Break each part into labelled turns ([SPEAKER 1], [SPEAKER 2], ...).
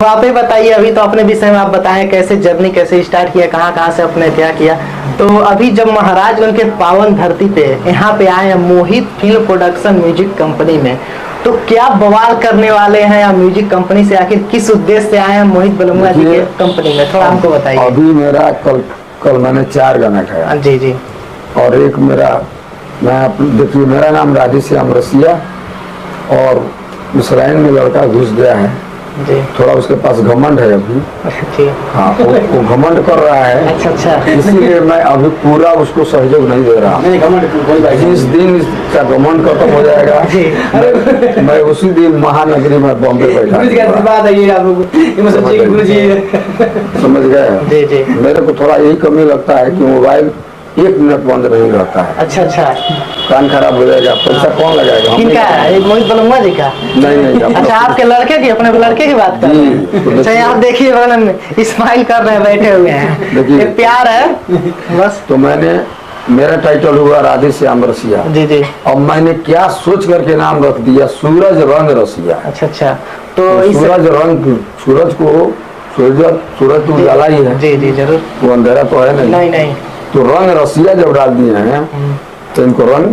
[SPEAKER 1] तो आप ही बताइए, अभी तो अपने विषय में आप बताएं कैसे जर्नी कैसे स्टार्ट किया, कहाँ कहाँ से आपने क्या किया। तो अभी जब महाराजगंज के पावन धरती पे यहाँ पे आए हैं मोहित फिल्म प्रोडक्शन म्यूजिक कंपनी में, तो क्या बवाल करने वाले हैं या म्यूजिक कंपनी से आखिर किस उद्देश्य से आए हैं मोहित बलमुआ जी के कंपनी में, थोड़ा हमको बताइए।
[SPEAKER 2] अभी मेरा कल मैंने 4 गाना गाया।
[SPEAKER 1] जी जी।
[SPEAKER 2] और एक देखिए मेरा नाम राधेश्याम रसिया, और उस लाइन में लड़का घुस गया है
[SPEAKER 1] जी।
[SPEAKER 2] थोड़ा उसके पास घमंड है अभी। हाँ, वो घमंड कर रहा है।
[SPEAKER 1] अच्छा।
[SPEAKER 2] इसीलिए मैं अभी पूरा उसको सहयोग नहीं दे रहा। जिस दिन इसका घमंड खत्म हो जाएगा मैं उसी दिन महानगरी में बॉम्बे बैठा। समझ गए। मेरे को थोड़ा यही कमी लगता है कि मोबाइल 1 मिनट बंद नहीं रहता है।
[SPEAKER 1] अच्छा।
[SPEAKER 2] कान खराब हो जाएगा, पैसा कौन लगाएगा?
[SPEAKER 1] किनका है? मोहित बलमुआ जी का?
[SPEAKER 2] नहीं।
[SPEAKER 1] अच्छा, आपके लड़के की, अपने लड़के की बात कर रहे हैं। अच्छा, आप देखिए बगल में स्माइल कर रहे हैं, बैठे हुए हैं, देखिए प्यार है बस।
[SPEAKER 2] तो मेरा टाइटल हुआ राधेश्याम रसिया।
[SPEAKER 1] जी।
[SPEAKER 2] अब मैंने क्या सोच करके नाम रख दिया, सूरज रंग रसिया।
[SPEAKER 1] अच्छा। तो
[SPEAKER 2] सूरज रंग, सूरज तो उजाला ही है।
[SPEAKER 1] जी जरूर,
[SPEAKER 2] वो अंधेरा तो है नहीं। तो रंग रसिया जब डाल दिए हैं तो इनको रंग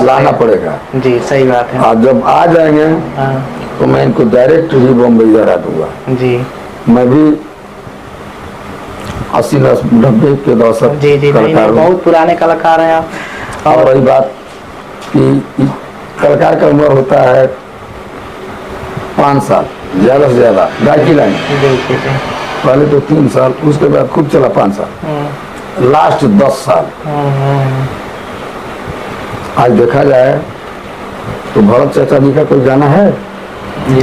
[SPEAKER 2] लाना पड़ेगा।
[SPEAKER 1] जी, सही बात है।
[SPEAKER 2] और जब आ जाएंगे तो मैं इनको डायरेक्ट ही बॉम्बे करा दूंगा।
[SPEAKER 1] जी,
[SPEAKER 2] मैं भी 80-90 के दशक
[SPEAKER 1] जी बहुत पुराने कलाकार हैं आप।
[SPEAKER 2] और वही बात कि कलाकार का उम्र होता है 5 साल ज्यादा से ज्यादा गायकी लाइन। पहले तो 3 साल, उसके बाद खूब चला 5 साल, लास्ट 10 साल। आज देखा जाए तो भरत चाचा जी का कोई गाना है?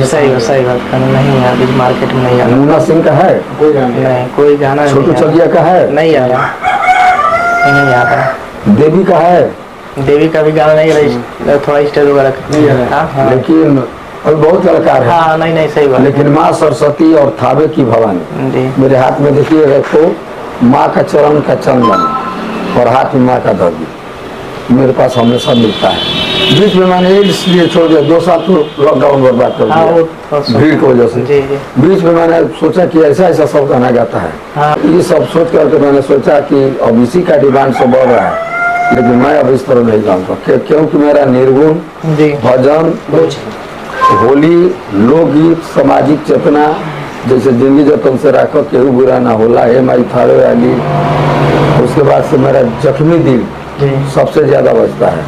[SPEAKER 1] सही बात करना नहीं है, अभी मार्केट में नहीं आ रहा।
[SPEAKER 2] मुन्ना सिंह का है?
[SPEAKER 1] कोई गाना नहीं, कोई गाना
[SPEAKER 2] छोटू चलिया का है?
[SPEAKER 1] नहीं आ रहा, नहीं आ रहा।
[SPEAKER 2] देवी का है?
[SPEAKER 1] देवी का भी गाना नहीं रही, थोड़ा स्टेज वगैरह।
[SPEAKER 2] लेकिन अभी बहुत कलाकार है।
[SPEAKER 1] हाँ, नहीं सही बात।
[SPEAKER 2] लेकिन माँ सरस्वती और थावे की भवानी मेरे हाथ में देखिएगा तो माँ का चरण का चंदन और हाथ में माँ का दर्द मेरे पास हमेशा मिलता है। बीच में मैंने इसलिए छोड़ दिया, 2 साल तो लॉकडाउन बर्बाद कर दिया भीड़ की वजह से। बीच में मैंने सोचा कि ऐसा सब गाना गाता है। ये सब सोच करके मैंने सोचा कि अब इसी का डिमांड से बढ़ रहा है, लेकिन मैं अब इस तरह नहीं जानता क्योंकि मेरा निर्गुण भजन, होली, लोकगीत, सामाजिक चेतना, जैसे जिंदगी जतन से राखो केहू बुरा ना होला, हे माई थारे वाली। उसके बाद से मेरा जख्मी दिल सबसे ज्यादा बजता है,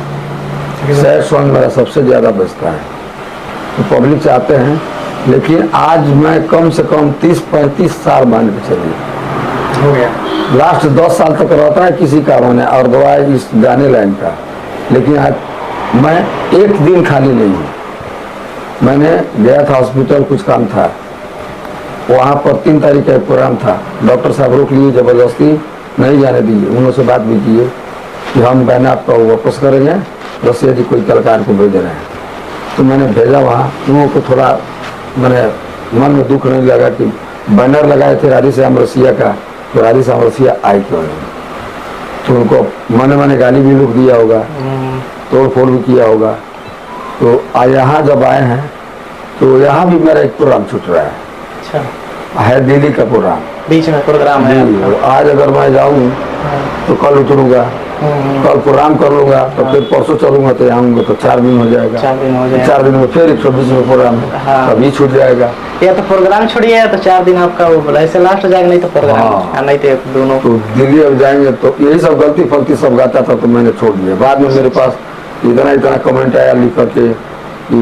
[SPEAKER 2] सैड सॉन्ग मेरा सबसे ज्यादा बजता है। तो पब्लिक चाहते हैं, लेकिन आज मैं कम से कम 30-35 साल मान के चलिए हो गया। लास्ट 10 साल तक रहता है किसी का होने और दवा इस गाने लाइन का, लेकिन आज मैं एक दिन खाली नहीं हूँ। मैंने गया था हॉस्पिटल, कुछ काम था वहाँ पर, 3 तारीख का प्रोग्राम था। डॉक्टर साहब रोक लिए, जबरदस्ती नहीं जाने दिए। उन लोगों से बात भी किए कि हम गाना आपका वापस करेंगे, रसिया जी कोई कलाकार को भेज रहे हैं। तो मैंने भेजा वहाँ, उन को थोड़ा मैंने मन में दुख नहीं लगा कि बैनर लगाए थे राधेश्याम रसिया का, तो राधेश्याम रसिया आए क्यों नहीं। तो उनको मैंने गाली भी लुक दिया होगा, तोड़ फोड़ भी किया होगा। तो आज यहाँ जब आए हैं तो यहाँ भी मेरा एक प्रोग्राम छूट रहा है।
[SPEAKER 1] अच्छा,
[SPEAKER 2] है दिल्ली का प्रोग्राम,
[SPEAKER 1] बीच में प्रोग्राम है।
[SPEAKER 2] आज अगर मैं जाऊँ तो कल उतरूंगा, कल प्रोग्राम कर लूंगा, तो फिर परसों चलूंगा तो आऊंगा तो 4 दिन हो जाएगा। 4 दिन में फिर 120 में प्रोग्राम है, अभी छूट जाएगा।
[SPEAKER 1] या तो प्रोग्राम छोड़िए तो 4 दिन आपका वो बोला ऐसे लास्ट हो जाएगा, नहीं तो प्रोग्राम नहीं तो दोनों।
[SPEAKER 2] तो दिल्ली अब जाएंगे तो यही सब गलती फलती सब गाता था, तो मैंने छोड़ दिया। बाद में मेरे पास इतना कमेंट आया लिख करके कि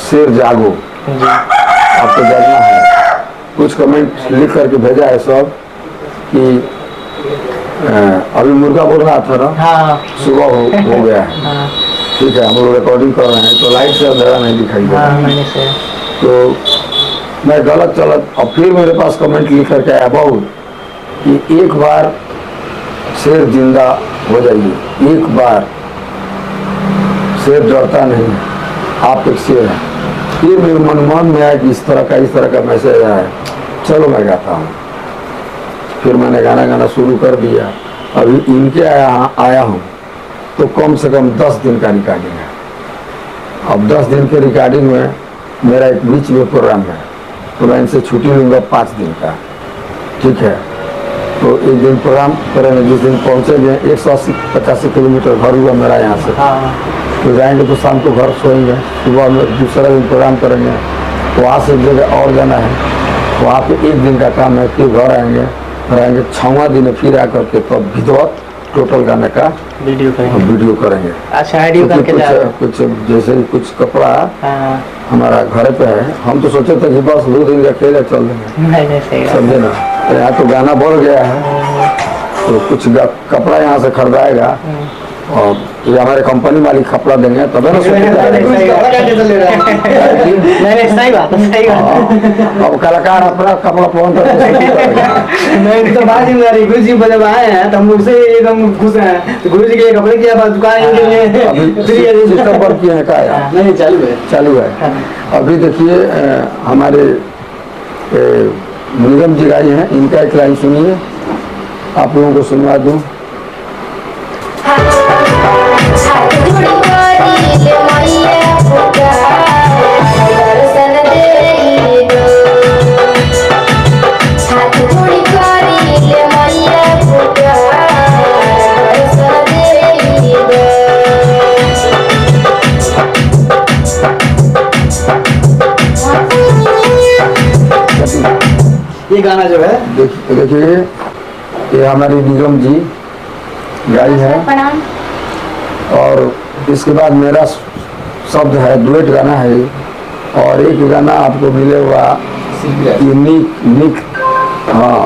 [SPEAKER 2] शेर जागो, आपको जागना है। कुछ कमेंट लिख करके भेजा है सब कि अभी मुर्गा बोल रहा था ना, सुबह हो गया है। ठीक है, हम लोग रिकॉर्डिंग कर रहे हैं तो लाइट से अंधेरा नहीं दिखाई दे रहा। तो मैं गलत चलत, और फिर मेरे पास कमेंट लिख करके आया बहुत कि एक बार शेर जिंदा हो जाइए, एक बार शेर डरता नहीं, आप एक शेर हैं। फिर मेरे मन में आया कि इस तरह का मैसेज आया, चलो मैं गाता हूँ। फिर मैंने गाना शुरू कर दिया। अभी इनके आया हूँ तो कम से कम 10 दिन का रिकॉर्डिंग है। अब 10 दिन के रिकॉर्डिंग में मेरा एक बीच में प्रोग्राम है, तो मैं इनसे छुट्टी लूँगा 5 दिन का, ठीक है। तो एक दिन प्रोग्राम करेंगे, जिस दिन पहुँचेंगे 180-85 किलोमीटर घर हुआ मेरा यहाँ से, तो जाएंगे तो शाम को घर सोएंगे, सुबह में दूसरा दिन प्रोग्राम करेंगे। वहाँ से एक जगह और जाना है, वहाँ पे 1 दिन का काम है, फिर घर आएंगे, रहेंगे 6वां दिन फिर आकर के तब विधिवत टोटल गाने का वीडियो करेंगे।
[SPEAKER 1] अच्छा, वीडियो करके
[SPEAKER 2] कुछ जैसे कुछ कपड़ा हमारा घर पे है, हम तो सोचे थे कि बस 2 दिन का खेल चल देंगे,
[SPEAKER 1] नहीं
[SPEAKER 2] समझे ना। तो यहाँ तो गाना बढ़ गया है, तो कुछ कपड़ा यहाँ से खरीदाएगा और ये हमारे कंपनी मालिक कपड़ा देंगे तब ना।
[SPEAKER 1] सही बात है, सही बात।
[SPEAKER 2] अब कलाकार अपना कपड़ा पहन कर
[SPEAKER 1] मैं तो बात ही नहीं, गुरु जी जब आए हैं तो हम लोग से एकदम खुश हैं, तो गुरु जी के कपड़े की दुकान
[SPEAKER 2] सिस्टम पर किए हैं क्या?
[SPEAKER 1] नहीं,
[SPEAKER 2] चालू है। अभी देखिए हमारे निगम जी गाई हैं, इनका एक लाइन सुनिए, आप लोगों को सुनवा दूं।
[SPEAKER 1] ये गाना जो है
[SPEAKER 2] देखिए ये हमारी निगम जी गाई है, और इसके बाद मेरा शब्द है, डुएट गाना है, और एक गाना आपको मिलेगा यूनिक, हाँ,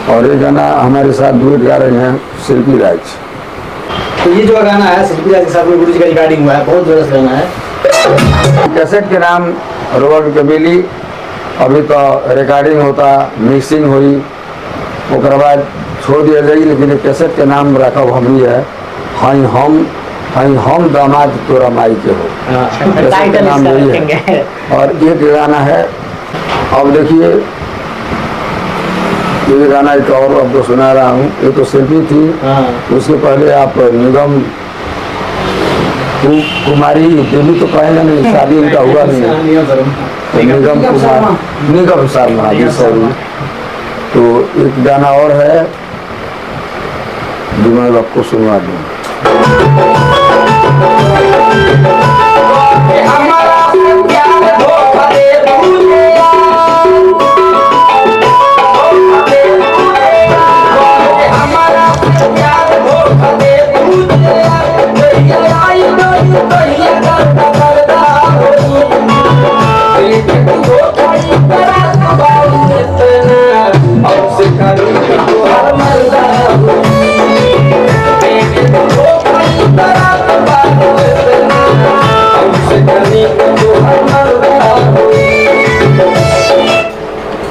[SPEAKER 2] और ये गाना हमारे साथ डुएट गा रहे हैं शिल्पी राज।
[SPEAKER 1] तो ये जो गाना है शिल्पी राज के साथ में गुरु जी का रिकॉर्डिंग हुआ है, बहुत जबरदस्त गाना है।
[SPEAKER 2] कैसेट के नाम रोड कबीली, अभी तो रिकॉर्डिंग होता, मिक्सिंग हुई, उसके बाद छोड़ दिया जाएगी, लेकिन कैसेट के नाम रखा हम ही है, हम दामाद तोरा माई के हो, कैसेट का नाम यही है। और एक गाना है, अब देखिए ये गाना एक और आपको सुना रहा हूँ, ये तो शिल्पी थी, उसके पहले आप निगम कुमारी देवी तो कहेंगे नहीं, शादी इनका हुआ नहीं, तो निगम शर्मा जी, सॉरी। तो एक गाना और है जो मैं आपको सुनवा दूँ।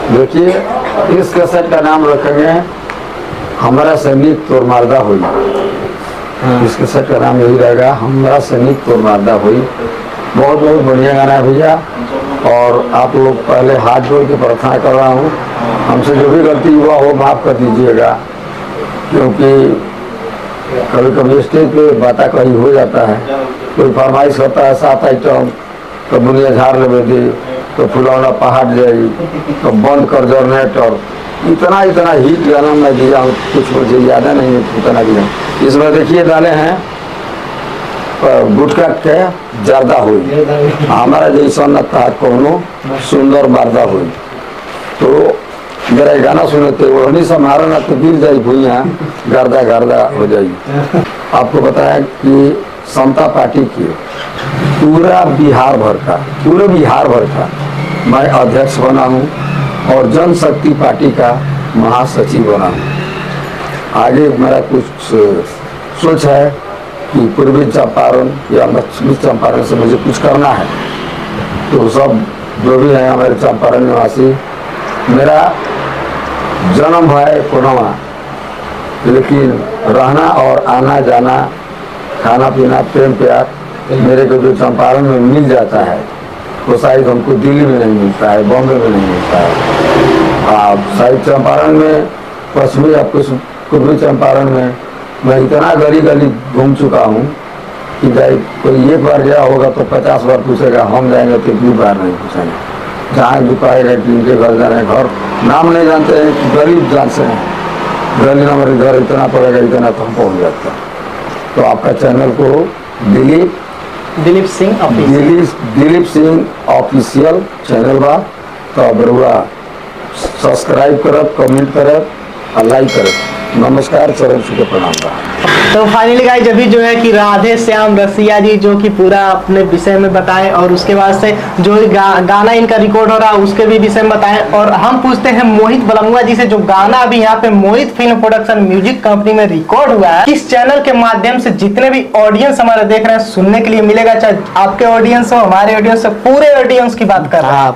[SPEAKER 2] देखिए इस कैसेट का नाम रखेंगे हमारा सैनिक तोर मारदा हुई। इस कैसेट का नाम यही रहेगा, हमारा सैनिक तोर मारदा हुई। बहुत बहुत बढ़िया गाना है भैया, और आप लोग पहले हाथ जोड़ के प्रार्थना कर रहा हूँ, हमसे जो भी गलती हुआ हो माफ़ कर दीजिएगा, क्योंकि कभी कभी स्टेज पे बातें कहीं हो जाता है, कोई फरमाइश होता है 7 आइटम, तो बुनिया झाड़ ले दे, तो फुलौना पहाड़ जाएगी, तो बंद कर जनरेटर, इतना हिट गाना मैं दिया हूँ, कुछ मुझे याद नहीं है इतना दिया। इसमें देखिए डाले हैं गुटका के जर्दा हुई, हमारा जैसा न था कोनो सुंदर मर्दा हुई। तो मेरा गाना सुने थे, वही समारा ना तो गिर जाई भूया, गर्दा गर्दा हो जाएगी। आपको बताया कि समता पार्टी की पूरे बिहार भर का मैं अध्यक्ष बना हूँ, और जनशक्ति पार्टी का महासचिव बना हूँ। आगे मेरा कुछ सोच है कि पूर्वी चंपारण या पश्चिमी चंपारण से मुझे कुछ करना है, तो सब जो भी हैं हमारे चंपारण निवासी, मेरा जन्म है कोनवा, लेकिन रहना और आना जाना, खाना पीना, प्रेम प्यार मेरे को जो चंपारण में मिल जाता है, वो शायद हमको दिल्ली में नहीं मिलता है, बॉम्बे में नहीं मिलता है। आप शायद चंपारण में, पश्चिमी या पूर्वी चंपारण में मैं इतना गली गली घूम चुका हूँ कि भाई कोई एक बार गया होगा तो 50 बार पूछेगा, हम जाएंगे तो 2 बार नहीं पूछेंगे। जहाँ भी कहेगा कि इनके घर जाना है, घर नाम नहीं जानते हैं कि गरीब जानते हैं, गली नंबर इधर इतना पड़ेगा, इतना तो हम पहुँच जाते हैं। तो आपका चैनल को
[SPEAKER 1] दिलीप सिंह ऑफिशियल चैनल बा, तो बरुआ सब्सक्राइब करब, कमेंट करब और लाइक करब। नमस्कार, चरण छू के प्रणाम बा। तो फाइनली गाइस अभी जो है कि राधे श्याम रसिया जी जो कि पूरा अपने विषय में बताएं, और उसके बाद से जो गाना इनका रिकॉर्ड हो रहा है उसके भी विषय में बताएं। और हम पूछते हैं मोहित बलमुआ जी से, जो गाना अभी यहाँ पे मोहित फिल्म प्रोडक्शन म्यूजिक कंपनी में रिकॉर्ड हुआ है, किस चैनल के माध्यम से जितने भी ऑडियंस हमारे देख रहे हैं सुनने के लिए मिलेगा, चाहे आपके ऑडियंस हो, हमारे ऑडियंस हो, पूरे ऑडियंस की बात कर रहे हैं,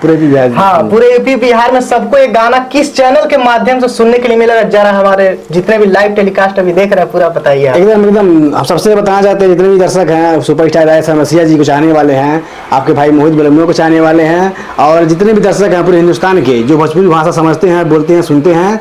[SPEAKER 1] पूरे यूपी बिहार में सबको एक गाना किस चैनल के माध्यम से सुनने के लिए मिलेगा, जरा हमारे जितने भी लाइव टेलीकास्ट अभी देख रहे हैं पूरा बताइए।
[SPEAKER 3] एकदम आप सबसे बताना चाहते हैं, जितने भी दर्शक हैं सुपरस्टार राधे श्याम रसिया जी को चाहने वाले हैं, आपके भाई मोहित बलमुआ को चाहने वाले हैं, और जितने भी दर्शक हैं पूरे हिंदुस्तान के जो भोजपुरी भाषा समझते हैं, बोलते हैं, सुनते हैं,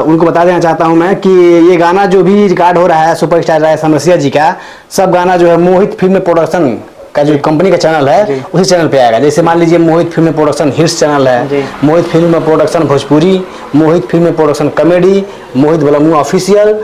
[SPEAKER 3] उनको बता देना चाहता हूं मैं कि ये गाना जो भी रिकॉर्ड हो रहा है सुपरस्टार राधे श्याम रसिया जी का, सब गाना जो है मोहित फिल्म प्रोडक्शन का जो कंपनी का चैनल है उसी चैनल पे आएगा। जैसे मान लीजिए मोहित फिल्म प्रोडक्शन हिट्स चैनल है, मोहित फिल्म प्रोडक्शन भोजपुरी, मोहित फिल्म प्रोडक्शन कॉमेडी, मोहित बलमुआ ऑफिशियल,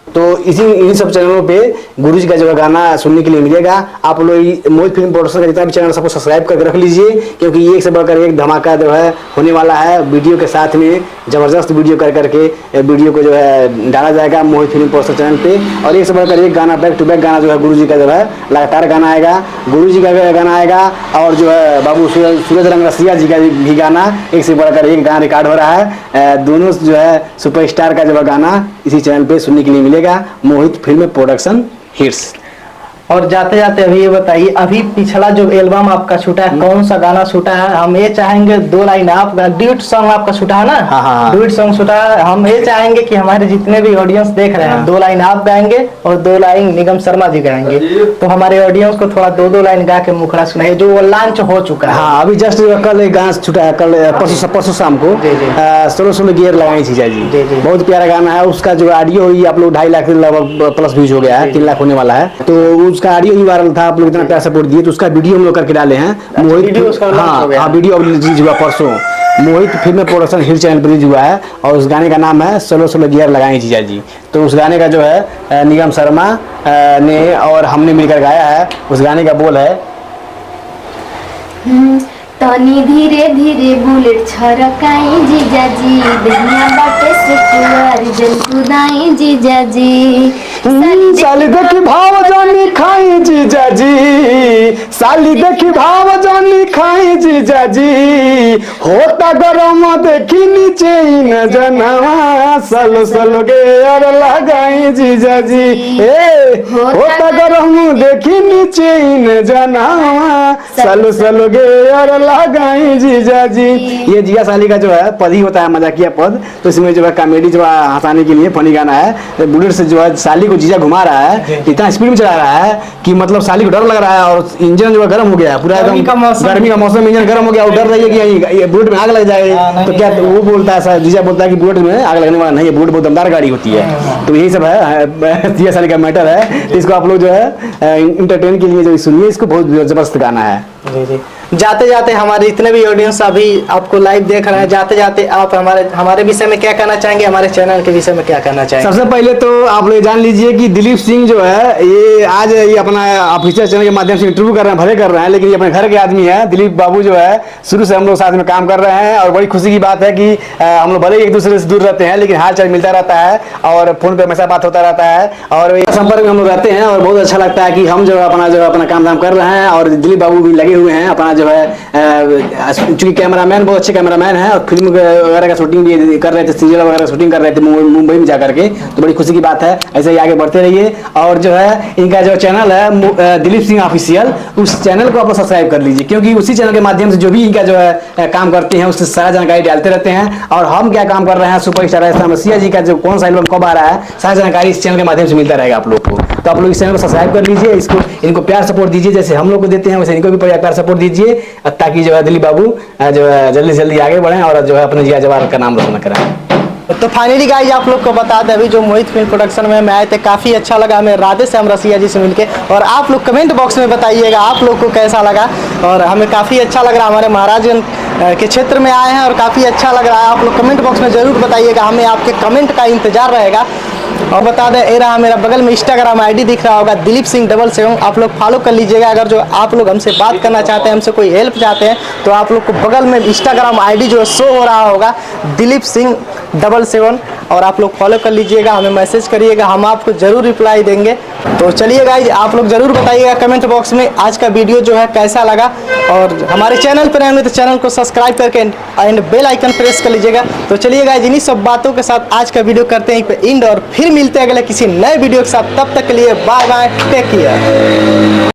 [SPEAKER 3] तो इन्हीं सब चैनलों पे गुरुजी का जो है गाना सुनने के लिए मिलेगा। आप लोग मोहित फिल्म प्रोडक्शन का जितना भी चैनल सबको सब्सक्राइब करके रख लीजिए, क्योंकि एक से बढ़कर एक धमाका जो है होने वाला है। वीडियो के साथ में जबरदस्त वीडियो कर करके वीडियो को जो है डाला जाएगा मोहित फिल्म प्रोडक्शन चैनल पे, और एक से बढ़कर एक गाना बैक टू बैक गाना जो है गुरुजी का जो है लगातार गाना आएगा, गुरुजी का गाना आएगा, और जो है बाबू सूरज रंग रसिया जी का भी गाना एक से बढ़कर एक गाना रिकॉर्ड हो रहा है। दोनों जो है सुपरस्टार का जो है गाना इसी चैनल पे सुनने के लिए मिलेगा, मोहित फिल्म प्रोडक्शन हिट्स।
[SPEAKER 1] और जाते जाते अभी ये बताइए, अभी पिछला जो एल्बम आपका छूटा है कौन सा गाना छूटा है? हम ये चाहेंगे 2 लाइन आप ड्यूट सॉन्ग आपका छूटा है ना?
[SPEAKER 3] हाँ।
[SPEAKER 1] ड्यूट सॉन्ग छूटा है। हम ये चाहेंगे कि हमारे जितने भी ऑडियंस देख रहे हैं 2 लाइन आप गाएंगे और 2 लाइन निगम शर्मा जी गाएंगे, तो हमारे ऑडियंस को थोड़ा 2-2 लाइन गा के मुखड़ा सुनाइए, जो लॉन्च हो चुका है।
[SPEAKER 3] हाँ, अभी जस्ट कल एक गाना छूटा है, कल परसों शाम को 16 गियर लगाई थी जी, बहुत प्यारा गाना है। उसका जो ऑडियो हुई आप लोग 2.5 लाख प्लस व्यूज हो गया है, 3 लाख होने वाला है। तो उसका ऑडियो ही वायरल था, आप लोग इतना प्यार सपोर्ट दिए, तो उसका वीडियो हम लोग करके डाले हैं। मोहित हाँ वीडियो रिलीज हुआ परसों, मोहित फिल्म प्रोडक्शन हिट चैनल पर रिलीज हुआ है, और उस गाने का नाम है 16 गियर लगाए जीजा जी। तो उस गाने का जो है निगम शर्मा ने और हमने मिलकर गाया है। उस गाने का बोल है,
[SPEAKER 4] तनी धीरे धीरे बुलेट छरकाई जीजाजी, दहिया बाटे से कुआर जन कुदाई जीजाजी,
[SPEAKER 3] साली देखी भाव जानी खाई जीजाजी, साली देखी भाव जानी खाई जीजाजी, होता गरम देखी नीचे न जनवा, सलो गेयर लगाई जीजाजी, होता गरम देखी नीचे न जनवा, सलो गेयर लगाई जीजाजी। ये जिया साली का जो है पद ही होता है, मजाकिया पद। तो इसमें जो है कॉमेडी जो है हंसाने के लिए फनी गाना है। बुलेट से जो है साली को जीजा घुमा रहा है, इतना स्पीड में चला रहा है कि मतलब साली को डर लग रहा है, और इंजन जो है गर्म हो गया पूरा, एकदम गर्मी का मौसम, इंजन गर्म हो गया, और डर रही है कि ये बुलेट में आग लग जाए। तो क्या वो बोलता है, जीजा बोलता है कि बुलेट में आग लगने वाला नहीं है, बुलेट बहुत दमदार गाड़ी होती है। तो यही सब है जिया साली का मैटर है। इसको आप लोग जो है इंटरटेन के लिए जो सुनिए, इसको बहुत जबरदस्त गाना है।
[SPEAKER 1] जाते जाते हमारे इतने भी ऑडियंस अभी आपको लाइव देख रहे हैं, जाते जाते आप हमारे विषय में क्या कहना चाहेंगे, हमारे चैनल के विषय में क्या कहना चाहेंगे?
[SPEAKER 3] सबसे पहले तो आप लोग जान लीजिए कि दिलीप सिंह जो है ये आज ये अपना ऑफिशियल चैनल के माध्यम से इंटरव्यू कर रहे हैं, भले कर रहे हैं, लेकिन ये अपने घर के आदमी है। दिलीप बाबू जो है शुरू से हम लोग साथ में काम कर रहे हैं, और बड़ी खुशी की बात है कि हम लोग भले एक दूसरे से दूर रहते हैं, लेकिन हाल चाल मिलता रहता है, और फोन पे हमेशा बात होता रहता है, और संपर्क में हम लोग रहते हैं। और बहुत अच्छा लगता है कि हम जो है अपना काम धाम कर रहे हैं, और दिलीप बाबू भी लगे हुए हैं अपना जो है, चूंकि कैमरामैन बहुत अच्छे कैमरामैन है, और फिल्म वगैरह का शूटिंग भी कर रहे थे, सीरियल वगैरह शूटिंग कर रहे थे मुंबई में जाकर के। तो बड़ी खुशी की बात है, ऐसे ही आगे बढ़ते रहिए। और जो है इनका जो चैनल है दिलीप सिंह ऑफिशियल, उस चैनल को आप लोग सब्सक्राइब कर लीजिए, क्योंकि उसी चैनल के माध्यम से जो भी इनका जो है काम करते हैं उससे सारा जानकारी डालते रहते हैं। और हम क्या काम कर रहे हैं, सुपरस्टार राधे श्याम रसिया जी का जो कौन सा एल्बम कब आ रहा है, सारी जानकारी इस चैनल के माध्यम से मिलता रहेगा आप लोग को। तो आप लोग इस चैनल को सब्सक्राइब कर लीजिए, इनको प्यार सपोर्ट दीजिए, जैसे हम लोग को देते हैं वैसे इनको भी प्यार सपोर्ट दीजिए, ताकि जो है दिलीप बाबू जो है जल्दी से जल्दी आगे बढ़ें, और जो है अपने जिया जवार का नाम रोशन करें।
[SPEAKER 1] तो फाइनली गाइज आप लोग को बता दें, अभी जो मोहित फिल्म प्रोडक्शन में आए थे काफ़ी अच्छा लगा हमें राधे श्याम रसिया जी से मिलके। और आप लोग कमेंट बॉक्स में बताइएगा आप लोग को कैसा लगा। और हमें काफ़ी अच्छा लग रहा, हमारे महाराजगंज के क्षेत्र में आए हैं और काफ़ी अच्छा लग रहा है। आप लोग कमेंट बॉक्स में ज़रूर बताइएगा, हमें आपके कमेंट का इंतजार रहेगा। और बता दें, ये रहा मेरा बगल में इंस्टाग्राम आईडी दिख रहा होगा, दिलीप सिंह 77, आप लोग फॉलो कर लीजिएगा। अगर जो आप लोग हमसे बात करना चाहते हैं, हमसे कोई हेल्प चाहते हैं, तो आप लोग को बगल में इंस्टाग्राम आईडी जो शो हो रहा होगा, दिलीप सिंह 77, और आप लोग फॉलो कर लीजिएगा, हमें मैसेज करिएगा, हम आपको ज़रूर रिप्लाई देंगे। तो चलिए गाइज, आप लोग ज़रूर बताइएगा कमेंट बॉक्स में आज का वीडियो जो है कैसा लगा। और हमारे चैनल पर आए तो चैनल को सब्सक्राइब करके एंड बेल आइकन प्रेस कर लीजिएगा। तो चलिए गाइज, इन्हीं सब बातों के साथ आज का वीडियो करते हैं पे एंड, और फिर मिलते हैं अगले किसी नए वीडियो के साथ। तब तक के लिए बाय बाय, टेक केयर।